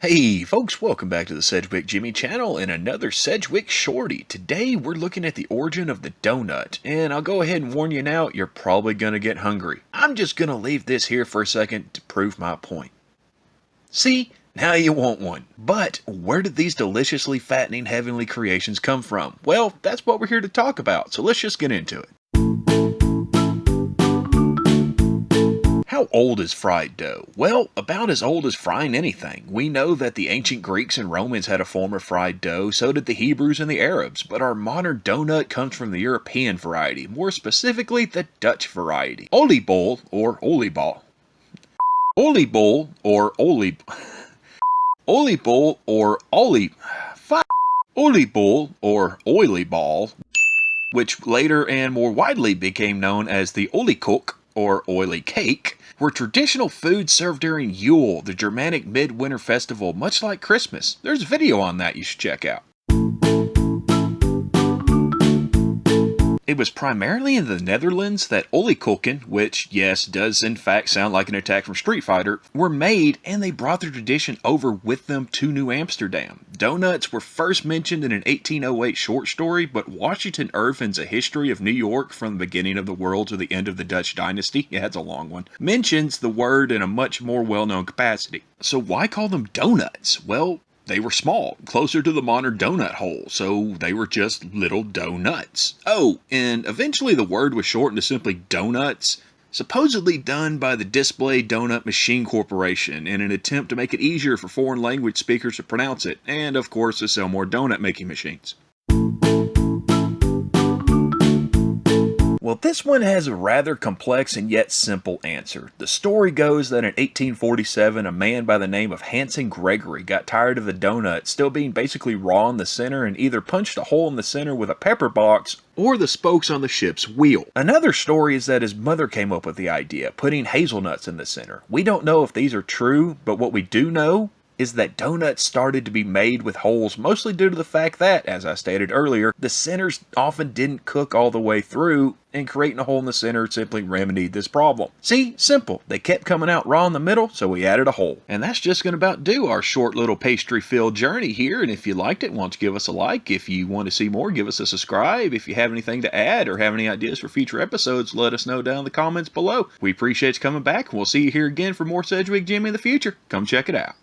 Hey folks, welcome back to the Sedgewick Jimmy channel and another Sedgewick Shorty. Today we're looking at the origin of the donut, and I'll go ahead and warn you now, you're probably gonna get hungry. I'm just gonna leave this here for a second to prove my point. See? Now you want one. But where did these deliciously fattening heavenly creations come from? Well, that's what we're here to talk about, so let's just get into it. How old is fried dough? Well, about as old as frying anything. We know that the ancient Greeks and Romans had a form of fried dough, so did the Hebrews and the Arabs, but our modern donut comes from the European variety, more specifically the Dutch variety. Oliebol, or oliebol. Oliebol, or Oliebol, or Oliebol, or oily ball, which later and more widely became known as the Oliekoek, or oily cake, were traditional foods served during Yule, the Germanic midwinter festival, much like Christmas. There's a video on that you should check out. It was primarily in the Netherlands that oliekoeken, which, yes, does in fact sound like an attack from Street Fighter, were made, and they brought the tradition over with them to New Amsterdam. Donuts were first mentioned in an 1808 short story, but Washington Irving's A History of New York from the beginning of the world to the end of the Dutch dynasty, yeah, it's a long one, mentions the word in a much more well-known capacity. So why call them donuts? Well, they were small, closer to the modern donut hole, so they were just little donuts. Oh, and eventually the word was shortened to simply donuts, supposedly done by the Display Donut Machine Corporation in an attempt to make it easier for foreign language speakers to pronounce it, and of course to sell more donut making machines. Well, this one has a rather complex and yet simple answer. The story goes that in 1847, a man by the name of Hanson Gregory got tired of the donut still being basically raw in the center and either punched a hole in the center with a pepper box or the spokes on the ship's wheel. Another story is that his mother came up with the idea, putting hazelnuts in the center. We don't know if these are true, but what we do know is that donuts started to be made with holes mostly due to the fact that, as I stated earlier, the centers often didn't cook all the way through, and creating a hole in the center simply remedied this problem. See? Simple. They kept coming out raw in the middle, so we added a hole. And that's just going to about do our short little pastry-filled journey here, and if you liked it, why don't you give us a like? If you want to see more, give us a subscribe. If you have anything to add or have any ideas for future episodes, let us know down in the comments below. We appreciate you coming back, and we'll see you here again for more Sedgewick Jimmy in the future. Come check it out.